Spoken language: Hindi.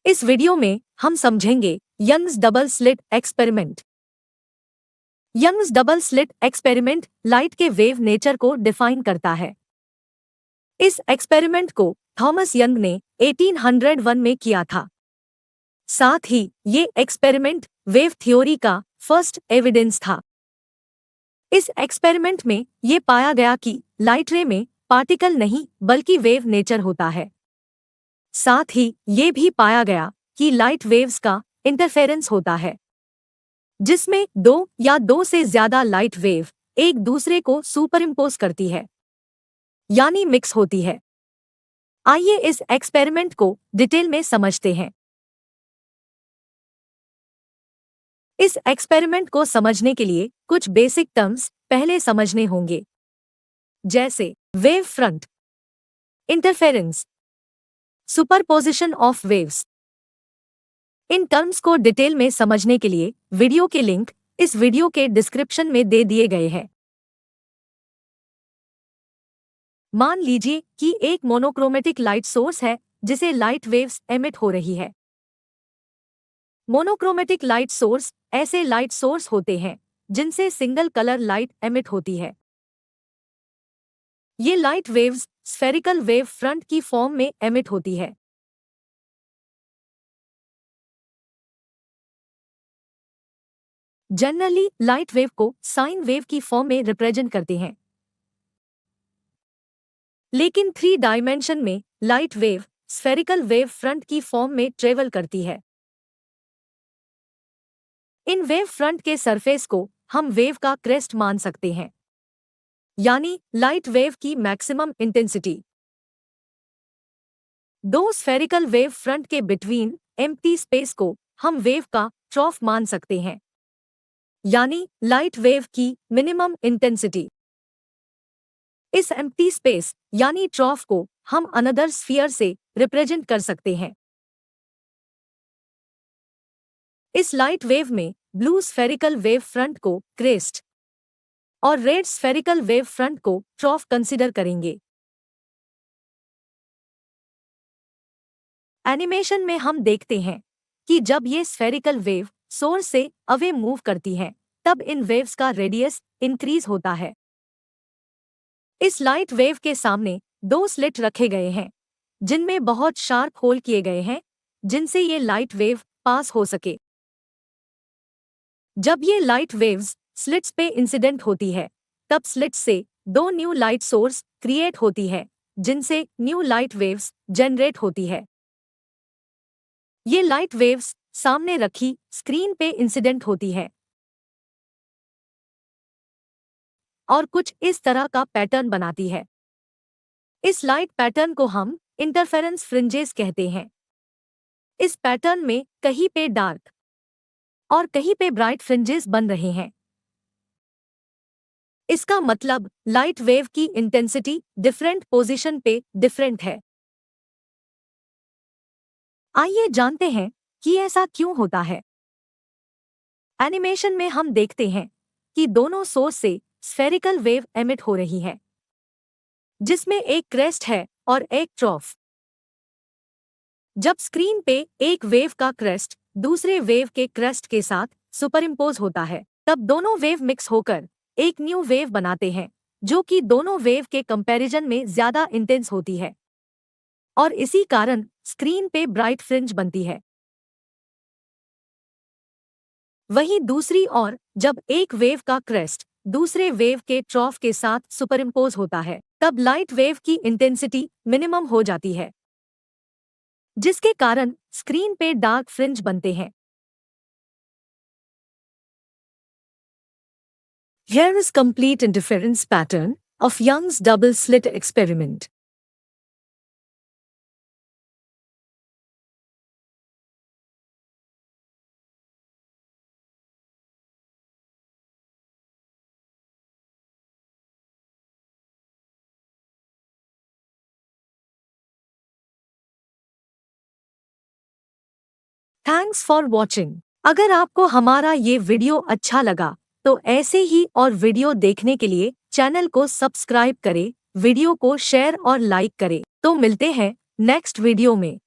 इस वीडियो में हम समझेंगे Young's double slit experiment. Young's double slit experiment light के वेव नेचर को डिफाइन करता है। इस एक्सपेरिमेंट को थॉमस यंग ने 1801 में किया था। साथ ही ये एक्सपेरिमेंट वेव थ्योरी का फर्स्ट एविडेंस था। इस एक्सपेरिमेंट में ये पाया गया कि लाइट रे में पार्टिकल नहीं बल्कि वेव नेचर होता है। साथ ही ये भी पाया गया कि लाइट वेव्स का इंटरफेरेंस होता है, जिसमें दो या दो से ज्यादा लाइट वेव एक दूसरे को सुपरइम्पोज करती है, यानी मिक्स होती है। आइए इस एक्सपेरिमेंट को डिटेल में समझते हैं। इस एक्सपेरिमेंट को समझने के लिए कुछ बेसिक टर्म्स पहले समझने होंगे, जैसे wave front, interference, superposition of waves. In terms को डिटेल में समझने के लिए वीडियो के लिंक इस वीडियो के डिस्क्रिप्शन में दे दिए गए हैं। मान लीजिए कि एक मोनोक्रोमेटिक लाइट सोर्स है जिसे लाइट वेव्स एमिट हो रही है। मोनोक्रोमेटिक लाइट सोर्स ऐसे लाइट सोर्स होते हैं जिनसे सिंगल कलर लाइट एमिट होती है। ये light waves spherical wave front की फॉर्म में एमिट होती है। जनरली लाइट वेव को साइन वेव की फॉर्म में रिप्रेजेंट करते हैं, लेकिन 3 डायमेंशन में light wave spherical wave front की फॉर्म में ट्रेवल करती है। इन वेव फ्रंट के सरफेस को हम वेव का क्रेस्ट मान सकते हैं, यानी लाइट वेव की मैक्सिमम इंटेंसिटी। दो स्फेरिकल वेव फ्रंट के बिटवीन एम्प्टी स्पेस को हम वेव का ट्रॉफ मान सकते हैं, यानी लाइट वेव की मिनिमम इंटेंसिटी। इस एम्प्टी स्पेस यानी ट्रॉफ को हम अनदर स्फीयर से रिप्रेजेंट कर सकते हैं। इस लाइट वेव में ब्लू स्फेरिकल वेव फ्रंट को क्रेस्ट और रेड स्फेरिकल वेव फ्रंट को ट्रॉफ कंसीडर करेंगे। एनिमेशन में हम देखते हैं कि जब ये स्फेरिकल वेव सोर्स से अवे मूव करती हैं, तब इन वेव्स का रेडियस इंक्रीज होता है। इस लाइट वेव के सामने 2 स्लिट रखे गए हैं, जिनमें बहुत शार्प होल किए गए हैं, जिनसे ये लाइट वेव पास हो सके। जब ये लाइट वेव्स स्लिट्स पे इंसिडेंट होती है, तब स्लिट्स से 2 न्यू लाइट सोर्स क्रिएट होती है, जिनसे न्यू लाइट वेव्स जनरेट होती है। ये लाइट वेव्स सामने रखी स्क्रीन पे इंसिडेंट होती है और कुछ इस तरह का पैटर्न बनाती है। इस लाइट पैटर्न को हम इंटरफेरेंस फ्रिंजेस कहते हैं। इस पैटर्न में कहीं पे डार्क और कहीं पे ब्राइट फ्रिंजेस बन रहे हैं। इसका मतलब लाइट वेव की इंटेंसिटी डिफरेंट पोजीशन पे डिफरेंट है। आइए जानते हैं कि ऐसा क्यों होता है। एनिमेशन में हम देखते हैं कि दोनों सोर्स से स्फेरिकल वेव एमिट हो रही है, जिसमें एक क्रेस्ट है और एक ट्रॉफ। जब स्क्रीन पे एक वेव का क्रेस्ट दूसरे वेव के क्रेस्ट के साथ सुपरइम्पोज होता है, तब दोनों वेव मिक्स होकर एक न्यू वेव बनाते हैं, जो कि दोनों वेव के कंपैरिजन में ज्यादा इंटेंस होती है, और इसी कारण स्क्रीन पे ब्राइट फ्रिंज बनती है। वहीं दूसरी ओर जब एक वेव का क्रेस्ट दूसरे वेव के ट्रॉफ के साथ सुपरइम्पोज होता है, तब लाइट वेव की इंटेंसिटी मिनिमम हो जाती है, जिसके कारण स्क्रीन पे डार्क फ्रिंज बनते हैं। Here is complete interference pattern of Young's double slit experiment. Thanks for watching. अगर आपको हमारा ये वीडियो अच्छा लगा तो ऐसे ही और वीडियो देखने के लिए चैनल को सब्सक्राइब करें, वीडियो को शेयर और लाइक करें। तो मिलते हैं नेक्स्ट वीडियो में।